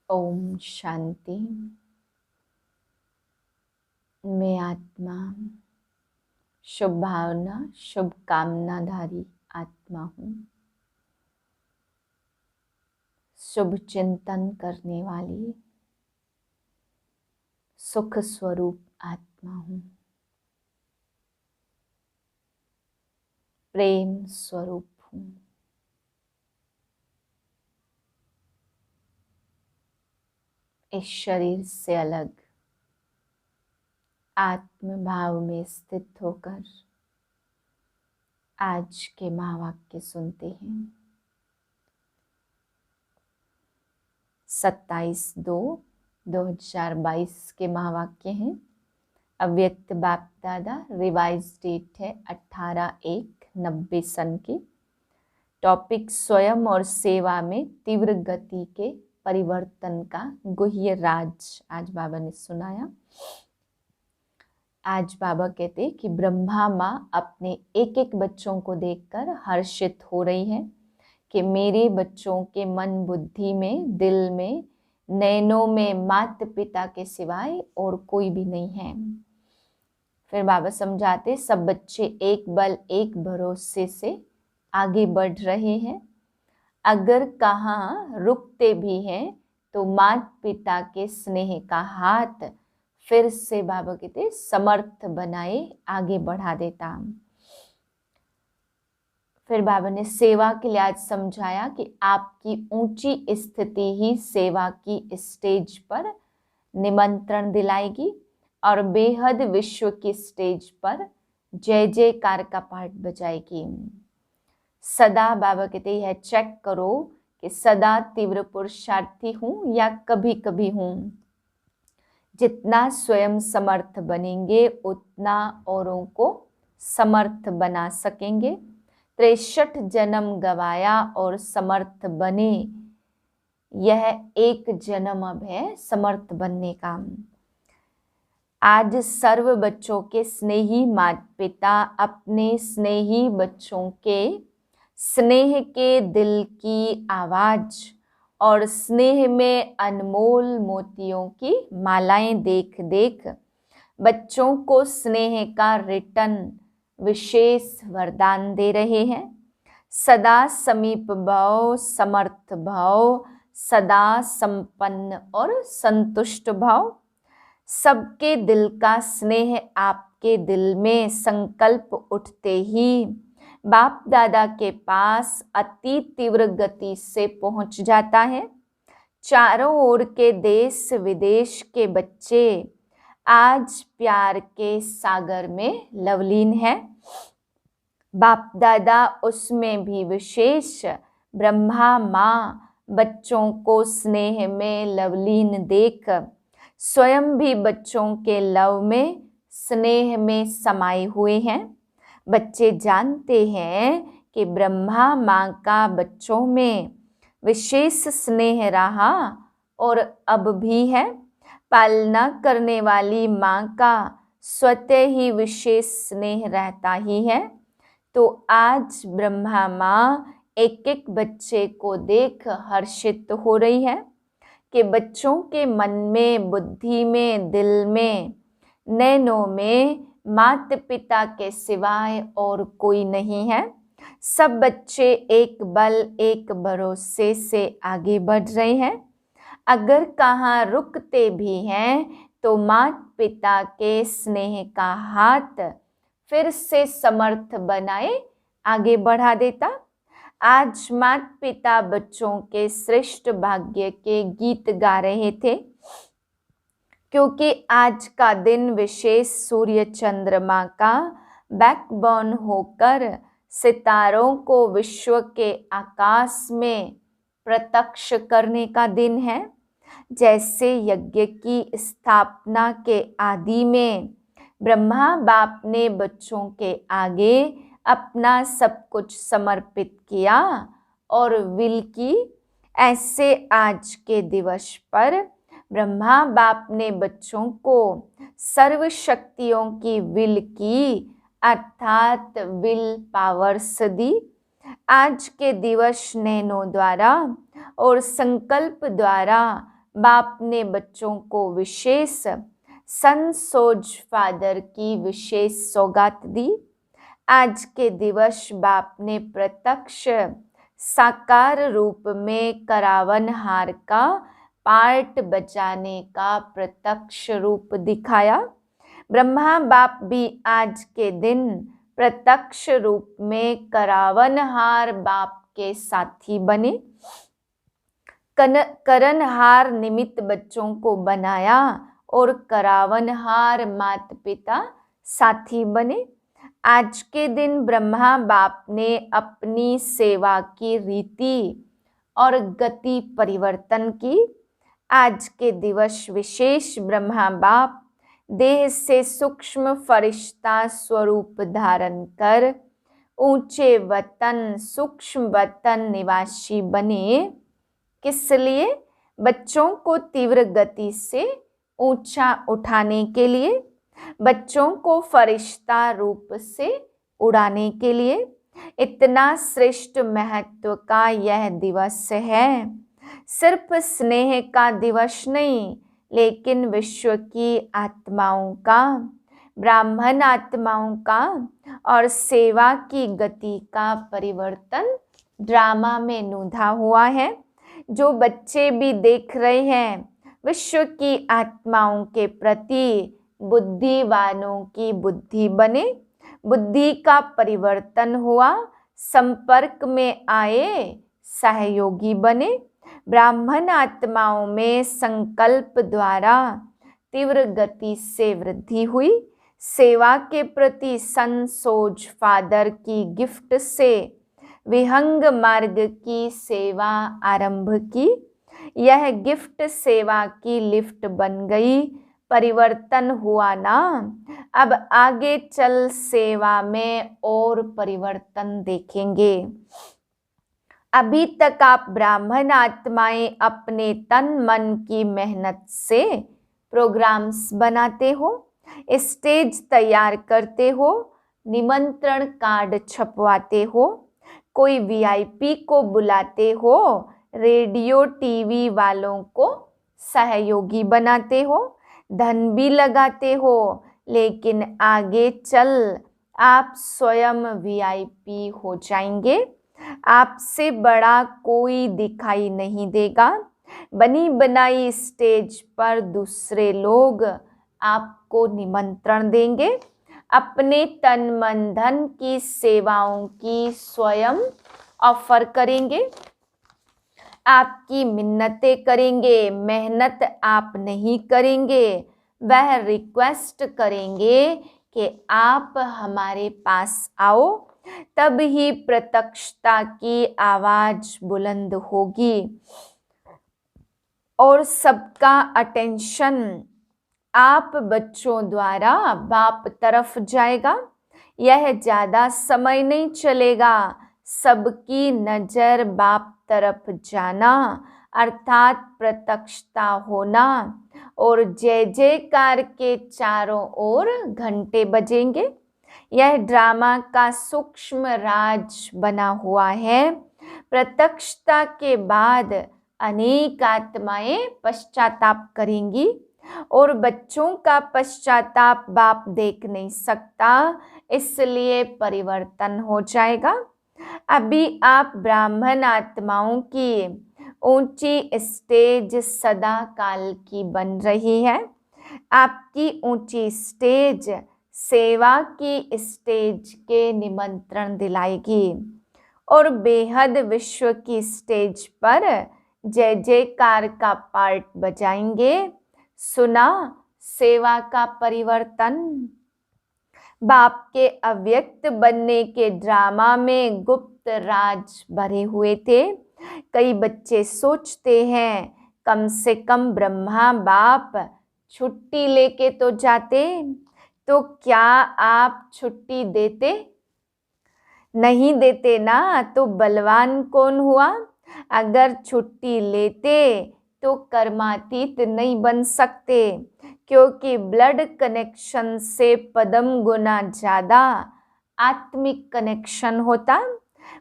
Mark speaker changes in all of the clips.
Speaker 1: ओम शांति। मैं आत्मा, शुभ भावना, शुभ कामनाधारी आत्मा हूँ। शुभ चिंतन करने वाली सुख स्वरूप आत्मा हूँ। प्रेम स्वरूप हूँ। इस शरीर से अलग आत्म भाव में स्थित होकर आज के महावाक्य सुनते हैं। 27/2/2022 के महावाक्य हैं। अव्यक्त बाप दादा, रिवाइज डेट है 18/1/90 सन की। टॉपिक स्वयं और सेवा में तीव्र गति के परिवर्तन का गुह्य राज आज बाबा ने सुनाया। आज बाबा कहते हैं कि ब्रह्मा माँ अपने एक एक बच्चों को देखकर हर्षित हो रही है कि मेरे बच्चों के मन बुद्धि में, दिल में, नैनों में माता पिता के सिवाय और कोई भी नहीं है। फिर बाबा समझाते सब बच्चे एक बल एक भरोसे से आगे बढ़ रहे हैं। अगर कहाँ रुकते भी हैं तो माता पिता के स्नेह का हाथ फिर से बाबा कहते समर्थ बनाए आगे बढ़ा देता। फिर बाबा ने सेवा के लिए आज समझाया कि आपकी ऊंची स्थिति ही सेवा की स्टेज पर निमंत्रण दिलाएगी और बेहद विश्व की स्टेज पर जय जयकार का पाठ बजाएगी। सदा बाबा कहते हैं चेक करो कि सदा तीव्र पुरुषार्थी हूँ या कभी कभी हूँ। जितना स्वयं समर्थ बनेंगे उतना औरों को समर्थ बना सकेंगे। 63 जन्म गवाया और समर्थ बने, यह एक जन्म अब है समर्थ बनने का। आज सर्व बच्चों के स्नेही माता पिता अपने स्नेही बच्चों के स्नेह के दिल की आवाज और स्नेह में अनमोल मोतियों की मालाएं देख देख बच्चों को स्नेह का रिटर्न विशेष वरदान दे रहे हैं। सदा समीप भाव, समर्थ भाव, सदा संपन्न और संतुष्ट भाव। सबके दिल का स्नेह आपके दिल में संकल्प उठते ही बाप दादा के पास अति तीव्र गति से पहुंच जाता है। चारों ओर के देश विदेश के बच्चे आज प्यार के सागर में लवलीन है। बाप दादा उसमें भी विशेष ब्रह्मा माँ बच्चों को स्नेह में लवलीन देख स्वयं भी बच्चों के लव में स्नेह में समाये हुए हैं। बच्चे जानते हैं कि ब्रह्मा माँ का बच्चों में विशेष स्नेह रहा और अब भी है। पालना करने वाली माँ का स्वतः ही विशेष स्नेह रहता ही है। तो आज ब्रह्मा माँ एक एक बच्चे को देख हर्षित हो रही है कि बच्चों के मन में, बुद्धि में, दिल में, नैनों में माता पिता के सिवाय और कोई नहीं है। सब बच्चे एक बल एक भरोसे से आगे बढ़ रहे हैं। अगर कहाँ रुकते भी हैं तो माता पिता के स्नेह का हाथ फिर से समर्थ बनाए आगे बढ़ा देता। आज माता पिता बच्चों के श्रेष्ठ भाग्य के गीत गा रहे थे क्योंकि आज का दिन विशेष सूर्य चंद्रमा का बैकबोन होकर सितारों को विश्व के आकाश में प्रत्यक्ष करने का दिन है। जैसे यज्ञ की स्थापना के आदि में ब्रह्मा बाप ने बच्चों के आगे अपना सब कुछ समर्पित किया और विल की, ऐसे आज के दिवस पर ब्रह्मा बाप ने बच्चों को सर्व शक्तियों की विल की, अर्थात विल पावर्स दी। आज के दिवस नैनों द्वारा और संकल्प द्वारा बाप ने बच्चों को विशेष सन सोज फादर की विशेष सौगात दी। आज के दिवस बाप ने प्रत्यक्ष साकार रूप में करावन हार का पार्ट बजाने का प्रत्यक्ष रूप दिखाया। ब्रह्मा बाप भी आज के दिन प्रत्यक्ष रूप में करावनहार बाप के साथी बने। करनहार निमित्त बच्चों को बनाया और करावनहार माता पिता साथी बने। आज के दिन ब्रह्मा बाप ने अपनी सेवा की रीति और गति परिवर्तन की। आज के दिवस विशेष ब्रह्मा बाप देह से सूक्ष्म फरिश्ता स्वरूप धारण कर ऊंचे वतन सूक्ष्म वतन निवासी बने। किस लिए? बच्चों को तीव्र गति से ऊंचा उठाने के लिए, बच्चों को फरिश्ता रूप से उड़ाने के लिए। इतना श्रेष्ठ महत्व का यह दिवस है। सिर्फ स्नेह का दिवस नहीं, लेकिन विश्व की आत्माओं का, ब्राह्मण आत्माओं का और सेवा की गति का परिवर्तन ड्रामा में नूधा हुआ है। जो बच्चे भी देख रहे हैं, विश्व की आत्माओं के प्रति बुद्धिवानों की बुद्धि बने। बुद्धि का परिवर्तन हुआ, संपर्क में आए, सहयोगी बने। ब्राह्मण आत्माओं में संकल्प द्वारा तीव्र गति से वृद्धि हुई। सेवा के प्रति सन सोज फादर की गिफ्ट से विहंग मार्ग की सेवा आरंभ की। यह गिफ्ट सेवा की लिफ्ट बन गई। परिवर्तन हुआ ना। अब आगे चल सेवा में और परिवर्तन देखेंगे। अभी तक आप ब्राह्मण आत्माएं अपने तन मन की मेहनत से प्रोग्राम्स बनाते हो, स्टेज तैयार करते हो, निमंत्रण कार्ड छपवाते हो, कोई वीआईपी को बुलाते हो, रेडियो टीवी वालों को सहयोगी बनाते हो, धन भी लगाते हो, लेकिन आगे चल आप स्वयं वीआईपी हो जाएंगे। आपसे बड़ा कोई दिखाई नहीं देगा। बनी बनाई स्टेज पर दूसरे लोग आपको निमंत्रण देंगे। अपने तन मन धन की सेवाओं की स्वयं ऑफर करेंगे। आपकी मिन्नतें करेंगे। मेहनत आप नहीं करेंगे, वह रिक्वेस्ट करेंगे कि आप हमारे पास आओ। तब ही प्रत्यक्षता की आवाज बुलंद होगी और सबका अटेंशन आप बच्चों द्वारा बाप तरफ जाएगा। यह ज्यादा समय नहीं चलेगा। सबकी नजर बाप तरफ जाना अर्थात प्रत्यक्षता होना और जय जयकार के चारों ओर घंटे बजेंगे। यह ड्रामा का सूक्ष्म राज बना हुआ है। प्रत्यक्षता के बाद अनेक आत्माएं पश्चाताप करेंगी और बच्चों का पश्चाताप बाप देख नहीं सकता, इसलिए परिवर्तन हो जाएगा। अभी आप ब्राह्मण आत्माओं की ऊंची स्टेज सदा काल की बन रही है। आपकी ऊंची स्टेज सेवा की स्टेज के निमंत्रण दिलाएगी और बेहद विश्व की स्टेज पर जय जयकार का पार्ट बजाएंगे। सुना सेवा का परिवर्तन। बाप के अव्यक्त बनने के ड्रामा में गुप्त राज भरे हुए थे। कई बच्चे सोचते हैं कम से कम ब्रह्मा बाप छुट्टी लेके तो जाते, तो क्या आप छुट्टी देते? नहीं देते ना, तो बलवान कौन हुआ? अगर छुट्टी लेते तो कर्मातीत नहीं बन सकते, क्योंकि ब्लड कनेक्शन से पदम गुना ज्यादा आत्मिक कनेक्शन होता।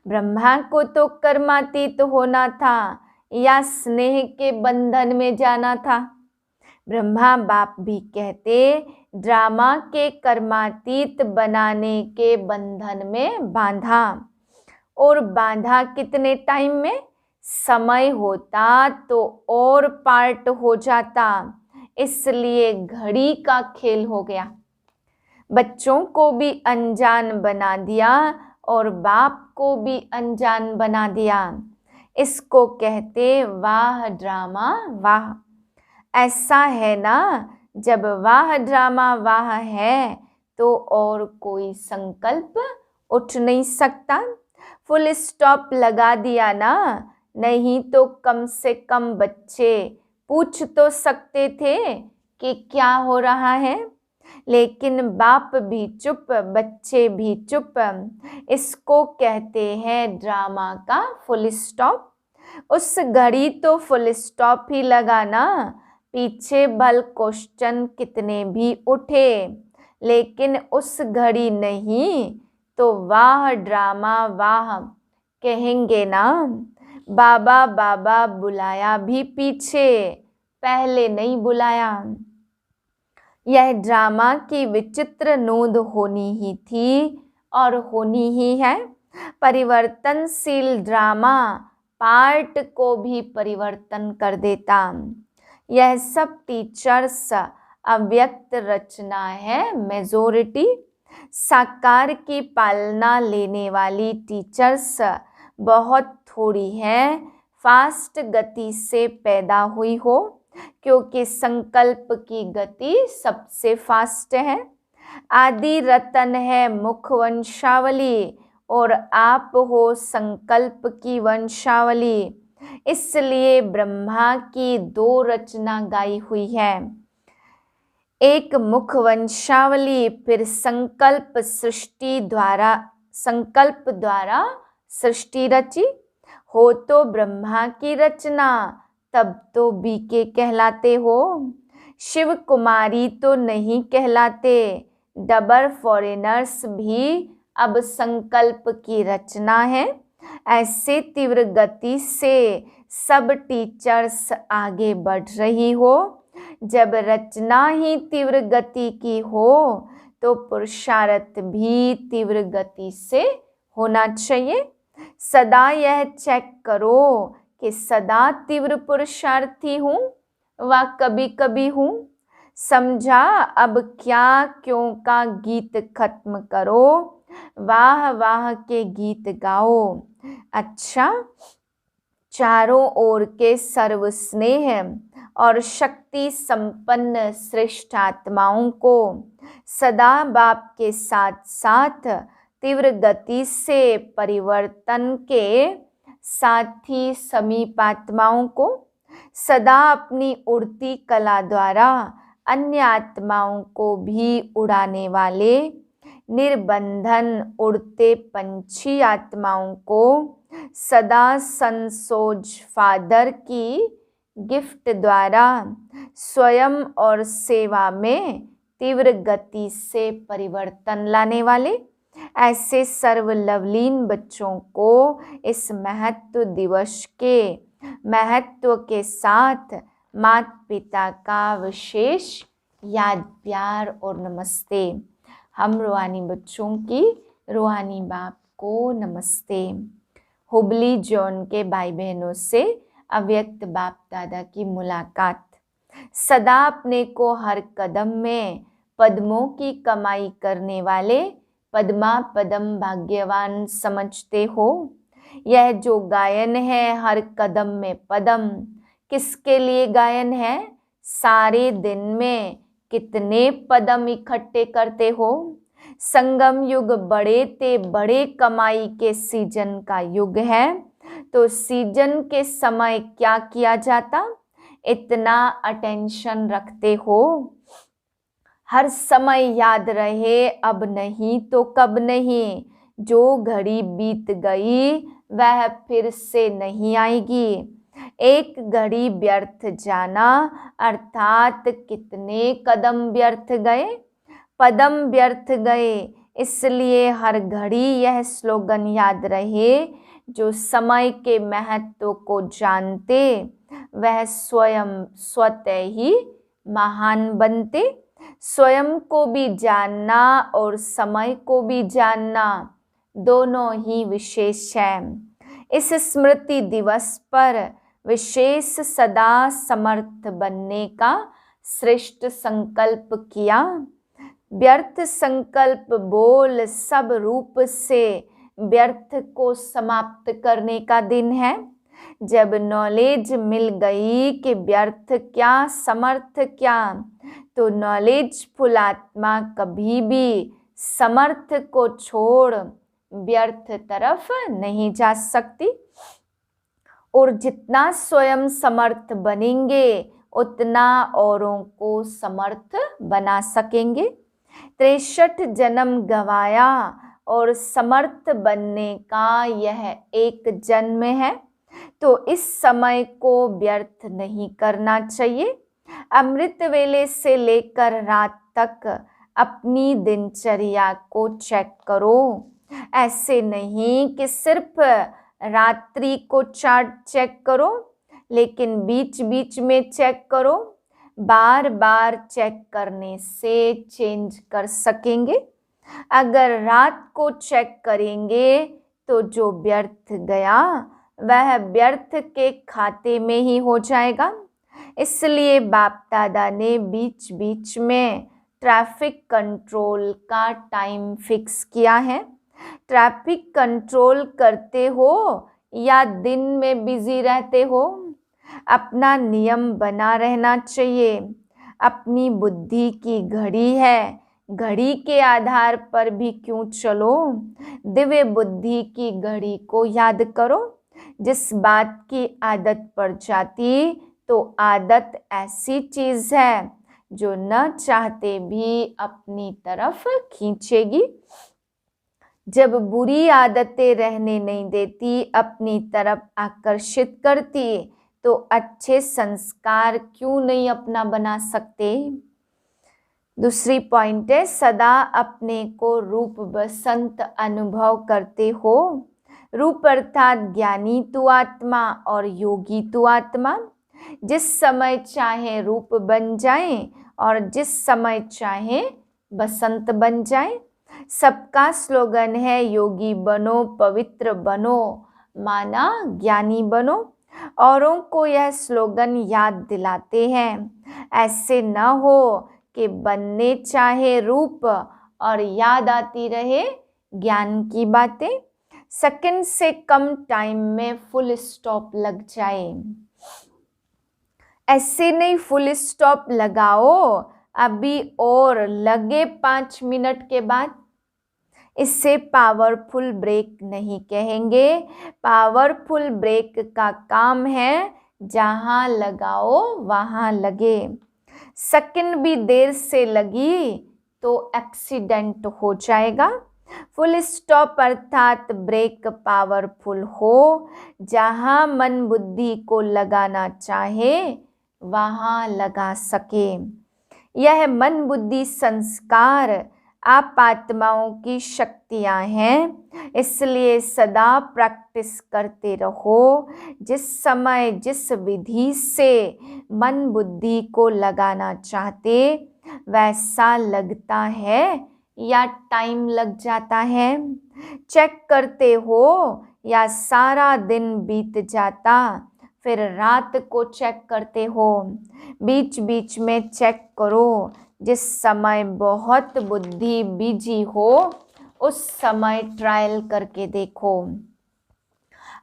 Speaker 1: ब्रह्मा को तो कर्मातीत होना था, या स्नेह के बंधन में जाना था? ब्रह्मा बाप भी कहते ड्रामा के कर्मातीत बनाने के बंधन में बांधा। और बांधा कितने टाइम में? समय होता तो और पार्ट हो जाता, इसलिए घड़ी का खेल हो गया। बच्चों को भी अनजान बना दिया और बाप को भी अनजान बना दिया। इसको कहते वाह ड्रामा वाह। ऐसा है ना, जब वाह ड्रामा वाह है तो और कोई संकल्प उठ नहीं सकता। फुल स्टॉप लगा दिया ना, नहीं तो कम से कम बच्चे पूछ तो सकते थे कि क्या हो रहा है। लेकिन बाप भी चुप, बच्चे भी चुप। इसको कहते हैं ड्रामा का फुल स्टॉप। उस घड़ी तो फुल स्टॉप ही लगाना, पीछे भल क्वेश्चन कितने भी उठे, लेकिन उस घड़ी नहीं तो वाह ड्रामा वाह कहेंगे ना। बाबा बाबा बुलाया भी पीछे, पहले नहीं बुलाया। यह ड्रामा की विचित्र नोंद होनी ही थी और होनी ही है। परिवर्तनशील ड्रामा पार्ट को भी परिवर्तन कर देता। यह सब टीचर्स अव्यक्त रचना है, मेजोरिटी। साकार की पालना लेने वाली टीचर्स बहुत थोड़ी है, फास्ट गति से पैदा हुई हो, क्योंकि संकल्प की गति सबसे फास्ट है। आदि रतन है मुख वंशावली और आप हो संकल्प की वंशावली। इसलिए ब्रह्मा की दो रचना गाई हुई है, एक मुख वंशावली, फिर संकल्प द्वारा सृष्टि रची हो तो ब्रह्मा की रचना, तब तो बीके कहलाते हो। शिव कुमारी तो नहीं कहलाते। डबर फॉरेनर्स भी अब संकल्प की रचना है। ऐसे तीव्र गति से सब टीचर्स आगे बढ़ रही हो। जब रचना ही तीव्र गति की हो तो पुरुषार्थ भी तीव्र गति से होना चाहिए। सदा यह चेक करो कि सदा तीव्र पुरुषार्थी हूँ व कभी कभी हूँ। समझा? अब क्या क्यों का गीत खत्म करो, वाह वाह के गीत गाओ। अच्छा, चारों ओर के सर्व स्नेह और शक्ति संपन्न श्रेष्ठ आत्माओं को सदा बाप के साथ साथ तीव्र गति से परिवर्तन के साथी समीप आत्माओं को सदा अपनी उड़ती कला द्वारा अन्य आत्माओं को भी उड़ाने वाले निर्बंधन उड़ते पंछी आत्माओं को सदा संसोज फादर की गिफ्ट द्वारा स्वयं और सेवा में तीव्र गति से परिवर्तन लाने वाले ऐसे सर्वलवलीन बच्चों को इस महत्व दिवस के महत्व के साथ माता पिता का विशेष याद प्यार और नमस्ते। हम रूहानी बच्चों की रूहानी बाप को नमस्ते। हुबली जोन के भाई बहनों से अव्यक्त बाप दादा की मुलाकात। सदा अपने को हर कदम में पद्मों की कमाई करने वाले पद्मा पदम भाग्यवान समझते हो। यह जो गायन है हर कदम में पदम, किसके लिए गायन है? सारे दिन में कितने पदम इकट्ठे करते हो? संगम युग बड़े ते बड़े कमाई के सीजन का युग है, तो सीजन के समय क्या किया जाता? इतना अटेंशन रखते हो, हर समय याद रहे अब नहीं तो कब नहीं। जो घड़ी बीत गई वह फिर से नहीं आएगी। एक घड़ी व्यर्थ जाना अर्थात कितने कदम व्यर्थ गए, पदम व्यर्थ गए। इसलिए हर घड़ी यह स्लोगन याद रहे, जो समय के महत्व को जानते वह स्वयं स्वतः ही महान बनते। स्वयं को भी जानना और समय को भी जानना दोनों ही विशेष है। इस स्मृति दिवस पर विशेष सदा समर्थ बनने का श्रेष्ठ संकल्प किया। व्यर्थ संकल्प बोल सब रूप से व्यर्थ को समाप्त करने का दिन है। जब नॉलेज मिल गई कि व्यर्थ क्या समर्थ क्या, तो नॉलेजफुल आत्मा कभी भी समर्थ को छोड़ व्यर्थ तरफ नहीं जा सकती। और जितना स्वयं समर्थ बनेंगे उतना औरों को समर्थ बना सकेंगे। 63 जन्म गवाया और समर्थ बनने का यह एक जन्म है, तो इस समय को व्यर्थ नहीं करना चाहिए। अमृत वेले से लेकर रात तक अपनी दिनचर्या को चेक करो। ऐसे नहीं कि सिर्फ रात्रि को चार्ट चेक करो, लेकिन बीच बीच में चेक करो। बार बार चेक करने से चेंज कर सकेंगे। अगर रात को चेक करेंगे तो जो व्यर्थ गया वह व्यर्थ के खाते में ही हो जाएगा। इसलिए बाप दादा ने बीच बीच में ट्रैफिक कंट्रोल का टाइम फिक्स किया है। ट्रैफिक कंट्रोल करते हो या दिन में बिजी रहते हो, अपना नियम बना रहना चाहिए। अपनी बुद्धि की घड़ी है, घड़ी के आधार पर भी क्यों चलो, दिव्य बुद्धि की घड़ी को याद करो। जिस बात की आदत पड़ जाती तो आदत ऐसी चीज है जो न चाहते भी अपनी तरफ खींचेगी। जब बुरी आदतें रहने नहीं देती, अपनी तरफ आकर्षित करती, तो अच्छे संस्कार क्यों नहीं अपना बना सकते। दूसरी पॉइंट है, सदा अपने को रूप बसंत अनुभव करते हो। रूप अर्थात ज्ञानी तु आत्मा और योगी तु आत्मा। जिस समय चाहे रूप बन जाए और जिस समय चाहे बसंत बन जाए। सबका स्लोगन है योगी बनो, पवित्र बनो, माना ज्ञानी बनो। औरों को यह स्लोगन याद दिलाते हैं। ऐसे न हो कि बनने चाहे रूप और याद आती रहे ज्ञान की बातें। सेकंड से कम टाइम में फुल स्टॉप लग जाए। ऐसे नहीं फुल स्टॉप लगाओ अभी और लगे 5 मिनट के बाद। इससे पावरफुल ब्रेक नहीं कहेंगे। पावरफुल ब्रेक का काम है जहां लगाओ वहां लगे। सेकंड भी देर से लगी तो एक्सीडेंट हो जाएगा। फुल स्टॉप अर्थात ब्रेक पावरफुल हो, जहां मन बुद्धि को लगाना चाहे वहां लगा सके। यह मन बुद्धि संस्कार आप आत्माओं की शक्तियां हैं, इसलिए सदा प्रैक्टिस करते रहो। जिस समय जिस विधि से मन बुद्धि को लगाना चाहते वैसा लगता है या टाइम लग जाता है। चेक करते हो या सारा दिन बीत जाता, फिर रात को चेक करते हो। बीच बीच में चेक करो। जिस समय बहुत बुद्धि बिजी हो उस समय ट्रायल करके देखो।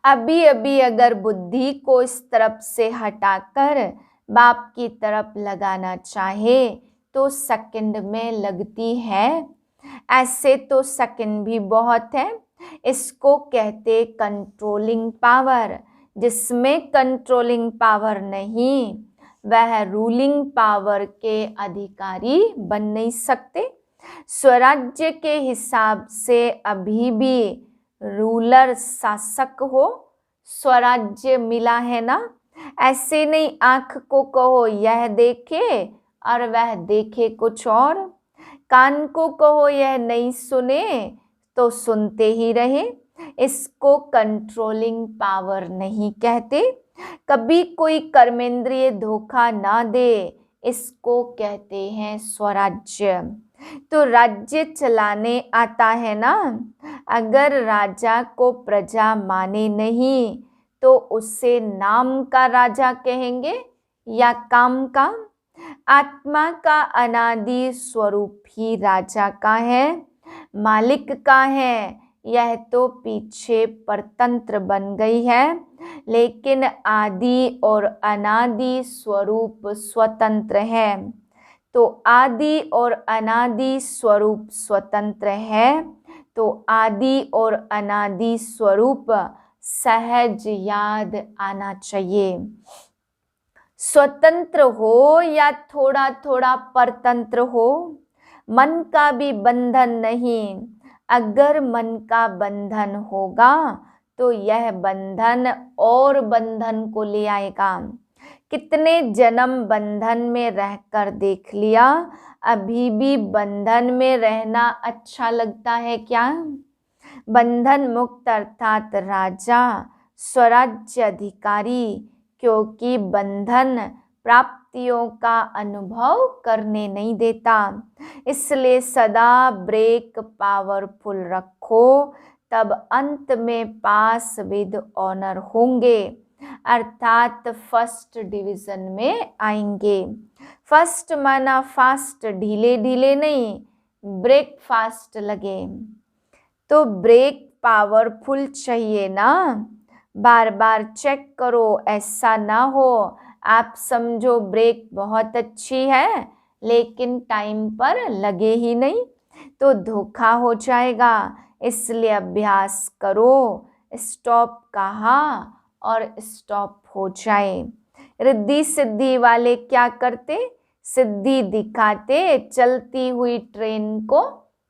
Speaker 1: अभी अभी अगर बुद्धि को इस तरफ से हटाकर बाप की तरफ लगाना चाहे तो सेकंड में लगती है। ऐसे तो सेकंड भी बहुत है। इसको कहते कंट्रोलिंग पावर। जिसमें कंट्रोलिंग पावर नहीं वह रूलिंग पावर के अधिकारी बन नहीं सकते। स्वराज्य के हिसाब से अभी भी रूलर शासक हो। स्वराज्य मिला है ना। ऐसे नहीं आंख को कहो यह देखे और वह देखे कुछ और। कान को कहो यह नहीं सुने तो सुनते ही रहे। इसको कंट्रोलिंग पावर नहीं कहते। कभी कोई कर्मेंद्रिय धोखा ना दे, इसको कहते हैं स्वराज्य। तो राज्य चलाने आता है ना, अगर राजा को प्रजा माने नहीं तो उसे नाम का राजा कहेंगे या काम का। आत्मा का अनादि स्वरूप ही राजा का है, मालिक का है। यह तो पीछे परतंत्र बन गई है, लेकिन आदि और अनादि स्वरूप स्वतंत्र है। तो आदि और अनादि स्वरूप स्वतंत्र है, तो आदि और अनादि स्वरूप सहज याद आना चाहिए। स्वतंत्र हो या थोड़ा थोड़ा परतंत्र हो, मन का भी बंधन नहीं। अगर मन का बंधन होगा तो यह बंधन और बंधन को ले आएगा। कितने जन्म बंधन में रहकर देख लिया, अभी भी बंधन में रहना अच्छा लगता है क्या? बंधन मुक्त अर्थात राजा, स्वराज्य अधिकारी, क्योंकि बंधन प्राप्तियों का अनुभव करने नहीं देता। इसलिए सदा ब्रेक पावरफुल रखो, तब अंत में पास विद ऑनर होंगे, अर्थात फर्स्ट डिवीजन में आएंगे। फर्स्ट माना फास्ट, ढीले ढीले नहीं, ब्रेक फास्ट लगे। तो ब्रेक पावरफुल चाहिए ना, बार बार चेक करो, ऐसा ना हो आप समझो ब्रेक बहुत अच्छी है लेकिन टाइम पर लगे ही नहीं, तो धोखा हो जाएगा। इसलिए अभ्यास करो, स्टॉप कहा और स्टॉप हो जाए। रिद्धि सिद्धि वाले क्या करते, सिद्धि दिखाते, चलती हुई ट्रेन को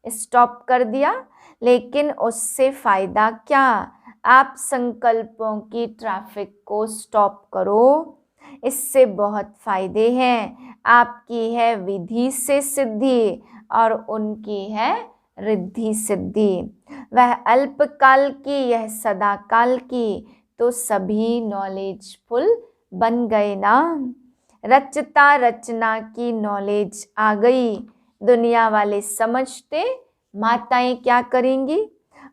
Speaker 1: स्टॉप कर दिया, लेकिन उससे फायदा क्या? आप संकल्पों की ट्रैफिक को स्टॉप करो, इससे बहुत फायदे हैं। आपकी है विधि से सिद्धि और उनकी है रिद्धि सिद्धि। वह अल्पकाल की, यह सदा काल की, तो सभी नॉलेजफुल बन गए ना। रचता रचना की नॉलेज आ गई। दुनिया वाले समझते माताएं क्या करेंगी,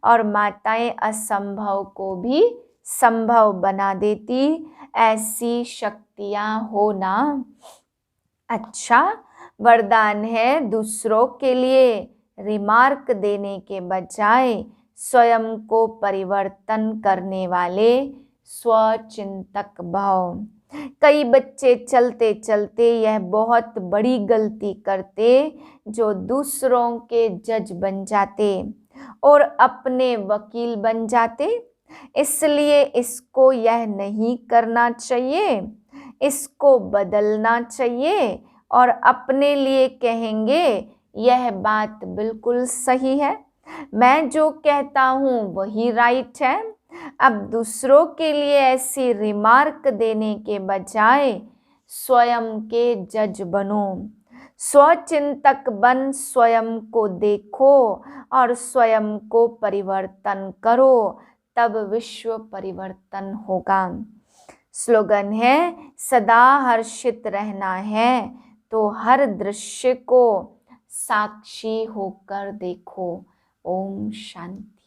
Speaker 1: और माताएं असंभव को भी संभव बना देती। ऐसी शक्तियां हो ना। अच्छा, वरदान है दूसरों के लिए रिमार्क देने के बजाय स्वयं को परिवर्तन करने वाले स्वचिंतक भव। कई बच्चे चलते चलते यह बहुत बड़ी गलती करते, जो दूसरों के जज बन जाते और अपने वकील बन जाते। इसलिए इसको यह नहीं करना चाहिए, इसको बदलना चाहिए और अपने लिए कहेंगे यह बात बिल्कुल सही है, मैं जो कहता हूँ वही राइट है। अब दूसरों के लिए ऐसी रिमार्क देने के बजाय स्वयं के जज बनो। स्वचिंतक बन स्वयं को देखो और स्वयं को परिवर्तन करो, तब विश्व परिवर्तन होगा। स्लोगन है सदा हर्षित रहना है तो हर दृश्य को साक्षी होकर देखो। ओम शांति।